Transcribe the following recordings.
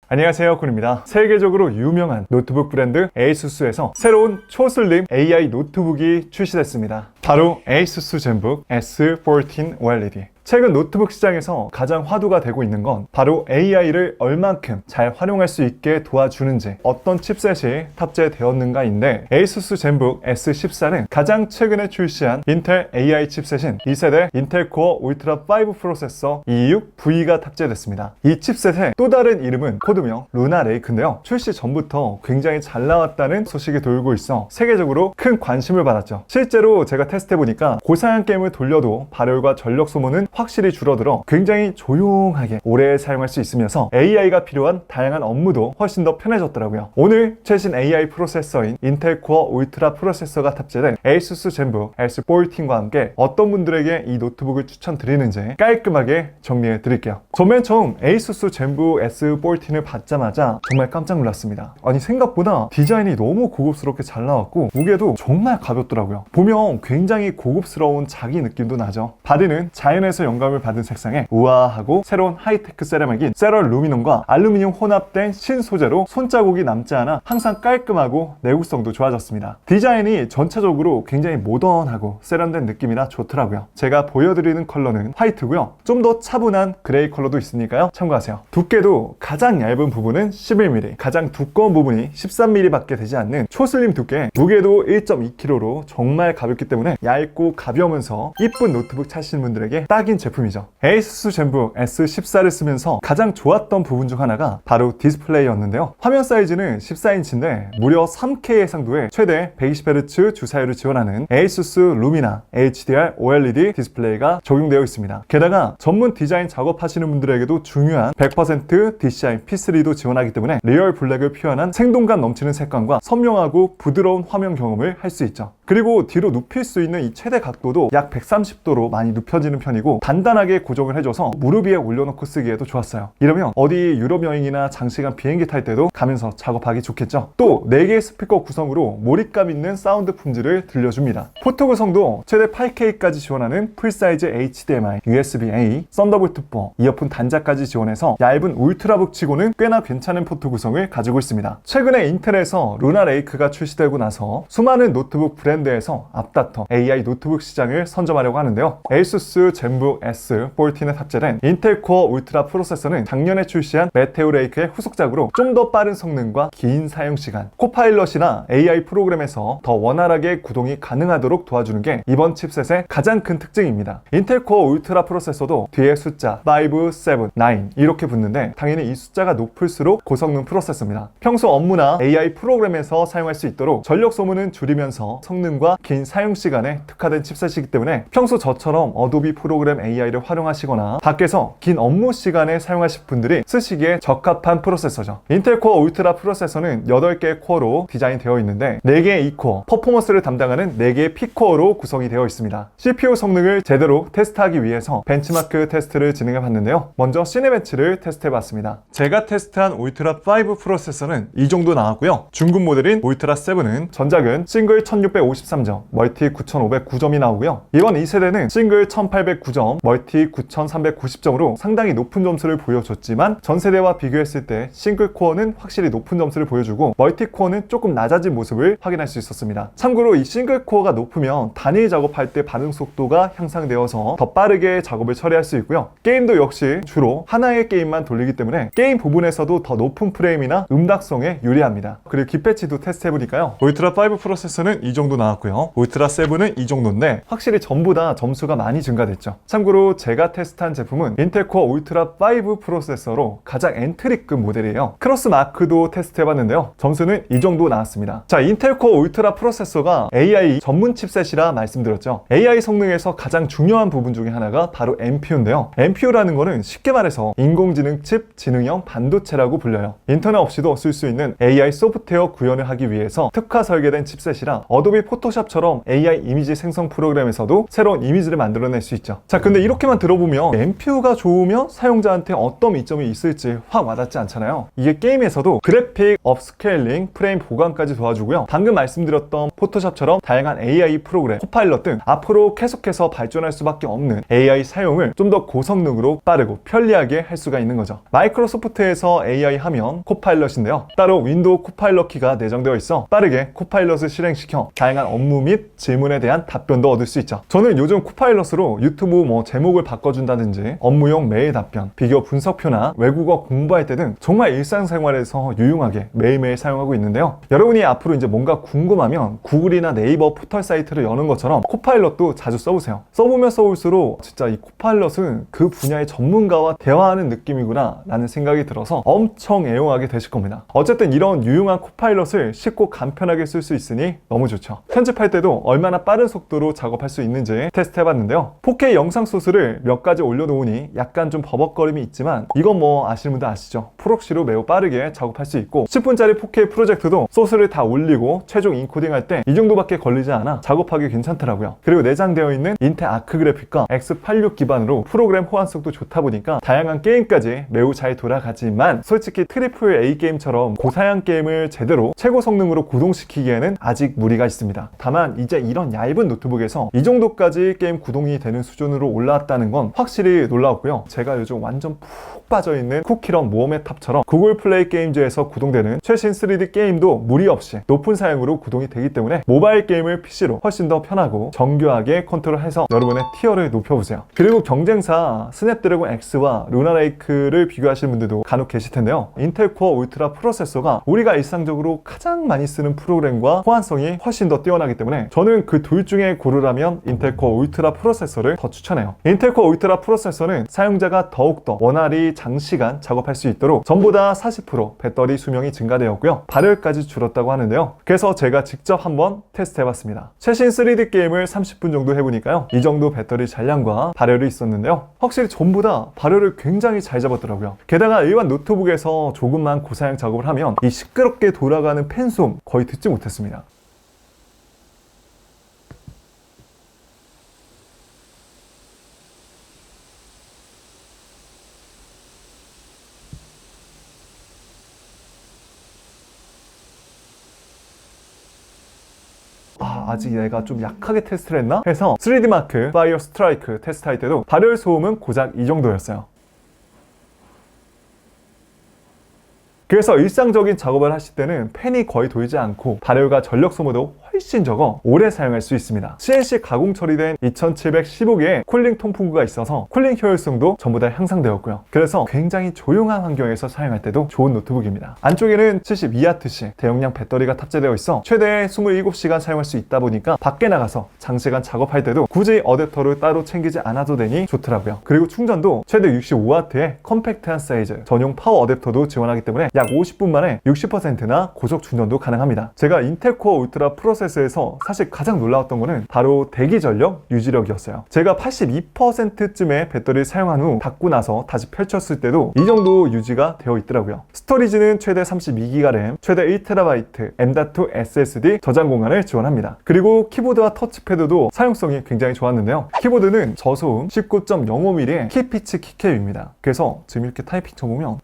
안녕하세요, 군입니다. 세계적으로 유명한 노트북 브랜드 에이수스에서 새로운 초슬림 AI 노트북이 출시됐습니다. 바로 에이수스 젠북 S14 OLED. 최근 노트북 시장에서 가장 화두가 되고 있는 건 바로 AI를 얼만큼 잘 활용할 수 있게 도와주는지, 어떤 칩셋이 탑재되었는가인데, 에이수스 젠북 S14는 가장 최근에 출시한 인텔 AI 칩셋인 2세대 인텔 코어 울트라 5 프로세서 226V가 탑재됐습니다. 이 칩셋의 또 다른 이름은 코드명 루나 레이크인데요, 출시 전부터 굉장히 잘 나왔다는 소식이 돌고 있어 세계적으로 큰 관심을 받았죠. 실제로 제가 테스트해보니까 고사양 게임을 돌려도 발열과 전력 소모는 확실히 줄어들어 굉장히 조용하게 오래 사용할 수 있으면서 AI가 필요한 다양한 업무도 훨씬 더 편해졌더라고요. 오늘 최신 AI 프로세서인 인텔 코어 울트라 프로세서가 탑재된 에이수스 젠북 S14과 함께 어떤 분들에게 이 노트북을 추천드리는지 깔끔하게 정리해 드릴게요. 전 맨 처음 에이수스 젠북 S14를 받자마자 정말 깜짝 놀랐습니다. 아니, 생각보다 디자인이 너무 고급스럽게 잘 나왔고 무게도 정말 가볍더라고요. 보면 굉장히 고급스러운 자기 느낌도 나죠. 바디는 자연에서 영감을 받은 색상에 우아하고 새로운 하이테크 세라믹인 세럴루미늄과 알루미늄 혼합된 신소재로 손자국이 남지 않아 항상 깔끔하고 내구성도 좋아졌습니다. 디자인이 전체적으로 굉장히 모던하고 세련된 느낌이라 좋더라고요. 제가 보여드리는 컬러는 화이트고요. 좀 더 차분한 그레이 컬러도 있으니까요, 참고하세요. 두께도 가장 얇은 부분은 11mm, 가장 두꺼운 부분이 13mm 밖에 되지 않는 초슬림 두께, 무게도 1.2kg로 정말 가볍기 때문에 얇고 가벼우면서 이쁜 노트북 찾으시는 분들에게 딱인 제품이죠. 에이수스 젠북 S14를 쓰면서 가장 좋았던 부분 중 하나가 바로 디스플레이였는데요. 화면 사이즈는 14인치인데 무려 3K 해상도의 최대 120Hz 주사율을 지원하는 에이수스 루미나 HDR OLED 디스플레이가 적용되어 있습니다. 게다가 전문 디자인 작업하시는 분들에게도 중요한 100% DCI P3도 지원하기 때문에 리얼 블랙을 표현한 생동감 넘치는 색감과 선명하고 부드러운 화면 경험을 할 수 있죠. 그리고 뒤로 눕힐 수 있는 이 최대 각도도 약 130도로 많이 눕혀지는 편이고 단단하게 고정을 해줘서 무릎 위에 올려놓고 쓰기에도 좋았어요. 이러면 어디 유럽 여행이나 장시간 비행기 탈 때도 가면서 작업하기 좋겠죠. 또 4개의 스피커 구성으로 몰입감 있는 사운드 품질을 들려줍니다. 포트 구성도 최대 8K까지 지원하는 풀사이즈 HDMI, USB-A, 썬더볼트 4, 이어폰 단자까지 지원해서 얇은 울트라북 치고는 꽤나 괜찮은 포트 구성을 가지고 있습니다. 최근에 인텔에서 루나 레이크가 출시되고 나서 수많은 노트북 브랜드에서 앞다퉈 AI 노트북 시장을 선점하려고 하는데요. 에이수스 젠북 S14에 탑재된 인텔 코어 울트라 프로세서는 작년에 출시한 메테오 레이크의 후속작으로 좀 더 빠른 성능과 긴 사용시간, 코파일럿이나 AI 프로그램에서 더 원활하게 구동이 가능하도록 도와주는 게 이번 칩셋의 가장 큰 특징입니다. 인텔 코어 울트라 프로세서도 뒤에 숫자 5, 7, 9 이렇게 붙는데 당연히 이 숫자가 높을수록 고성능 프로세서입니다. 평소 업무나 AI 프로그램에서 사용할 수 있도록 전력 소모는 줄이면서 성능과 긴 사용시간에 특화된 칩셋이기 때문에 평소 저처럼 어도비 프로그램 AI를 활용하시거나 밖에서 긴 업무 시간에 사용하실 분들이 쓰시기에 적합한 프로세서죠. 인텔 코어 울트라 프로세서는 8개의 코어로 디자인되어 있는데 4개의 E코어, 퍼포먼스를 담당하는 4개의 P코어로 구성이 되어 있습니다. CPU 성능을 제대로 테스트하기 위해서 벤치마크 테스트를 진행해 봤는데요. 먼저 시네벤치를 테스트해 봤습니다. 제가 테스트한 울트라 5 프로세서는 이 정도 나왔고요. 중급 모델인 울트라 7은 전작은 싱글 1653점, 멀티 9509점이 나오고요. 이번 2세대는 싱글 1809점, 멀티 9390점으로 상당히 높은 점수를 보여줬지만 전세대와 비교했을 때 싱글 코어는 확실히 높은 점수를 보여주고 멀티 코어는 조금 낮아진 모습을 확인할 수 있었습니다. 참고로 이 싱글 코어가 높으면 단일 작업할 때 반응 속도가 향상되어서 더 빠르게 작업을 처리할 수 있고요. 게임도 역시 주로 하나의 게임만 돌리기 때문에 게임 부분에서도 더 높은 프레임이나 음닥성에 유리합니다. 그리고 기패치도 테스트해보니까요, 울트라 5 프로세서는 이 정도 나왔고요, 울트라 7은 이 정도인데 확실히 전부 다 점수가 많이 증가됐죠. 참고로 제가 테스트한 제품은 인텔 코어 울트라 5 프로세서로 가장 엔트리급 모델이에요. 크로스 마크도 테스트해봤는데요, 점수는 이 정도 나왔습니다. 자, 인텔 코어 울트라 프로세서가 AI 전문 칩셋이라 말씀드렸죠. AI 성능에서 가장 중요한 부분 중에 하나가 바로 NPU인데요. NPU라는 거는 쉽게 말해서 인공지능 칩 지능형 반도체라고 불려요. 인터넷 없이도 쓸 수 있는 AI 소프트웨어 구현을 하기 위해서 특화 설계된 칩셋이라 어도비 포토샵처럼 AI 이미지 생성 프로그램에서도 새로운 이미지를 만들어낼 수 있죠. 자, 근데 이렇게만 들어보면 NPU가 좋으면 사용자한테 어떤 이점이 있을지 확 와닿지 않잖아요. 이게 게임에서도 그래픽 업스케일링, 프레임 보강까지 도와주고요. 방금 말씀드렸던 포토샵처럼 다양한 AI 프로그램, 코파일럿 등 앞으로 계속해서 발전할 수밖에 없는 AI 사용을 좀 더 고성능으로 빠르고 편리하게 할 수가 있는 거죠. 마이크로소프트에서 AI 하면 코파일럿인데요. 따로 윈도우 코파일럿 키가 내장되어 있어 빠르게 코파일럿을 실행시켜 다양한 업무 및 질문에 대한 답변도 얻을 수 있죠. 저는 요즘 코파일럿으로 유튜브 제목을 바꿔준다든지 업무용 메일 답변, 비교 분석표나 외국어 공부할 때 등 정말 일상생활에서 유용하게 매일매일 사용하고 있는데요. 여러분이 앞으로 이제 뭔가 궁금하면 구글이나 네이버 포털 사이트를 여는 것처럼 코파일럿도 자주 써보세요. 써보면 써볼수록 진짜 이 코파일럿은 그 분야의 전문가와 대화하는 느낌이구나 라는 생각이 들어서 엄청 애용하게 되실 겁니다. 어쨌든 이런 유용한 코파일럿을 쉽고 간편하게 쓸 수 있으니 너무 좋죠. 편집할 때도 얼마나 빠른 속도로 작업할 수 있는지 테스트 해봤는데요. 4K 영상 소스를 몇 가지 올려놓으니 약간 좀 버벅거림이 있지만 이건 아시는 분들 아시죠? 프록시로 매우 빠르게 작업할 수 있고 10분짜리 4K 프로젝트도 소스를 다 올리고 최종 인코딩 할 때 이 정도밖에 걸리지 않아 작업하기 괜찮더라고요. 그리고 내장되어 있는 인텔 아크 그래픽과 X86 기반으로 프로그램 호환성도 좋다 보니까 다양한 게임까지 매우 잘 돌아가지만 솔직히 트리플 A 게임처럼 고사양 게임을 제대로 최고 성능으로 구동시키기에는 아직 무리가 있습니다. 다만 이제 이런 얇은 노트북에서 이 정도까지 게임 구동이 되는 수준으로 올라왔다는 건 확실히 놀라웠고요. 제가 요즘 완전 푹 빠져있는 쿠키런 모험의 탑처럼 구글 플레이 게임즈에서 구동되는 최신 3D 게임도 무리 없이 높은 사양으로 구동이 되기 때문에 모바일 게임을 PC로 훨씬 더 편하고 정교하게 컨트롤해서 여러분의 티어를 높여보세요. 그리고 경쟁사 스냅드래곤 X와 루나레이크를 비교하시는 분들도 간혹 계실 텐데요. 인텔 코어 울트라 프로세서가 우리가 일상적으로 가장 많이 쓰는 프로그램과 호환성이 훨씬 더 뛰어나기 때문에 저는 그 둘 중에 고르라면 인텔 코어 울트라 프로세서를 더 추천해요. 인텔 코어 울트라 프로세서는 사용자가 더욱더 원활히 장시간 작업할 수 있도록 전보다 40% 배터리 수명이 증가되었고요. 발열까지 줄었다고 하는데요. 그래서 제가 직접 한번 테스트 해봤습니다. 최신 3D 게임을 30분 정도 해보니까요. 이 정도 배터리 잔량과 발열이 있었는데요. 확실히 전보다 발열을 굉장히 잘 잡았더라고요. 게다가 일반 노트북에서 조금만 고사양 작업을 하면 이 시끄럽게 돌아가는 팬소음 거의 듣지 못했습니다. 아직 내가 좀 약하게 테스트를 했나? 해서 3D마크 파이어 스트라이크 테스트할 때도 발열 소음은 고작 이 정도였어요. 그래서 일상적인 작업을 하실 때는 팬이 거의 돌지 않고 발열과 전력 소모도 훨씬 적어 오래 사용할 수 있습니다. CNC 가공 처리된 2715개의 쿨링 통풍구가 있어서 쿨링 효율성도 전부 다 향상되었고요. 그래서 굉장히 조용한 환경에서 사용할 때도 좋은 노트북입니다. 안쪽에는 72Wc 대용량 배터리가 탑재되어 있어 최대 27시간 사용할 수 있다 보니까 밖에 나가서 장시간 작업할 때도 굳이 어댑터를 따로 챙기지 않아도 되니 좋더라고요. 그리고 충전도 최대 65W의 컴팩트한 사이즈 전용 파워 어댑터도 지원하기 때문에 약 50분 만에 60%나 고속 충전도 가능합니다. 제가 인텔 코어 울트라 프로세서에서 사실 가장 놀라웠던 거는 바로 대기 전력 유지력이었어요. 제가 82%쯤의 배터리를 사용한 후 닫고 나서 다시 펼쳤을 때도 이 정도 유지가 되어 있더라고요. 스토리지는 최대 32GB 램, 최대 1TB M.2 SSD 저장 공간을 지원합니다. 그리고 키보드와 터치패드도 사용성이 굉장히 좋았는데요. 키보드는 저소음 19.05mm의 키피치 키캡입니다. 그래서 지금 이렇게 타이핑 쳐보면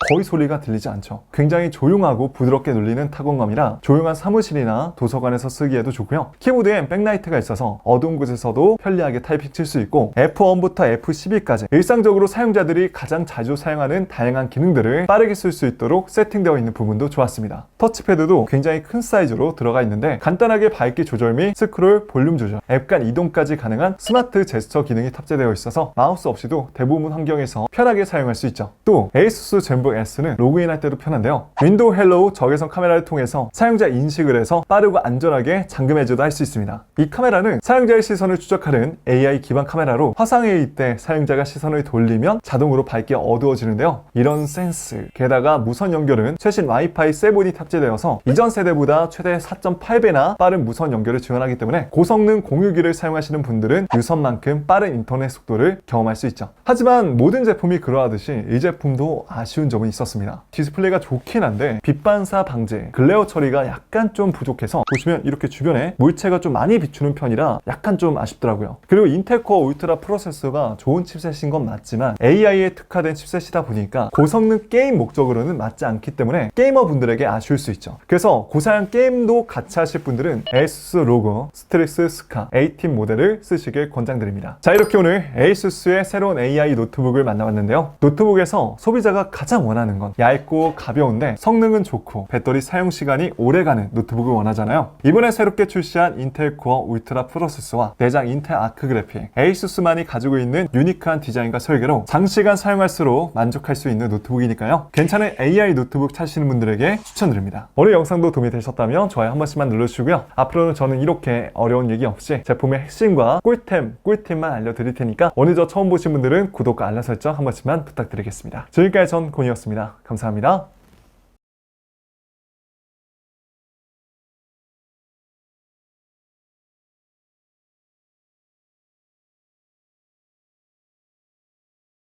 거의 소리가 들리지 않죠. 굉장히 조용하고 부드럽게 눌리는 타건감이라 조용한 사무실이나 도서관에서 쓰기에도 좋고요. 키보드엔 백라이트가 있어서 어두운 곳에서도 편리하게 타이핑 칠 수 있고 F1부터 F12까지 일상적으로 사용자들이 가장 자주 사용하는 다양한 기능들을 빠르게 쓸 수 있도록 세팅되어 있는 부분도 좋았습니다. 터치패드도 굉장히 큰 사이즈로 들어가 있는데 간단하게 밝기 조절 및 스크롤, 볼륨 조절, 앱 간 이동까지 가능한 스마트 제스처 기능이 탑재되어 있어서 마우스 없이도 대부분 환경에서 편하게 사용할 수 있죠. 또 ASUS 젠북 S는 로그인할 때도 편한데요. 윈도우 헬로우 적외선 카메라를 통해서 사용자 인식을 해서 빠르고 안전하게 잠금 해제도 할 수 있습니다. 이 카메라는 사용자의 시선을 추적하는 AI 기반 카메라로 화상회의 때 사용자가 시선을 돌리면 자동으로 밝게 어두워지는데요. 이런 센스, 게다가 무선 연결은 최신 와이파이 7이 탑재되어서 이전 세대보다 최대 4.8배나 빠른 무선 연결을 지원하기 때문에 고성능 공유기를 사용하시는 분들은 유선만큼 빠른 인터넷 속도를 경험할 수 있죠. 하지만 모든 제품이 그러하듯이 이 제품도 아쉬운 점은 점은 있었습니다. 디스플레이가 좋긴 한데 빛 반사 방지, 글레어 처리가 약간 좀 부족해서 보시면 이렇게 주변에 물체가 좀 많이 비추는 편이라 약간 좀 아쉽더라고요. 그리고 인텔 코어 울트라 프로세서가 좋은 칩셋인 건 맞지만 AI에 특화된 칩셋이다 보니까 고성능 게임 목적으로는 맞지 않기 때문에 게이머 분들에게 아쉬울 수 있죠. 그래서 고사양 게임도 같이 하실 분들은 ASUS 로고 스트릭스 스카 A10 모델을 쓰시길 권장드립니다. 자, 이렇게 오늘 ASUS의 새로운 AI 노트북을 만나봤는데요. 노트북에서 소비자가 가장 원하는 건 얇고 가벼운데 성능은 좋고 배터리 사용 시간이 오래가는 노트북을 원하잖아요. 이번에 새롭게 출시한 인텔 코어 울트라 프로세서와 내장 인텔 아크 그래픽, ASUS만이 가지고 있는 유니크한 디자인과 설계로 장시간 사용할수록 만족할 수 있는 노트북이니까요. 괜찮은 AI 노트북 찾으시는 분들에게 추천드립니다. 오늘 영상도 도움이 되셨다면 좋아요 한 번씩만 눌러주시고요. 앞으로는 저는 이렇게 어려운 얘기 없이 제품의 핵심과 꿀팁만 알려드릴 테니까 오늘 저 처음 보신 분들은 구독과 알람 설정 한 번씩만 부탁드리겠습니다. 지금까지 전 곤이었습니다. 감사합니다.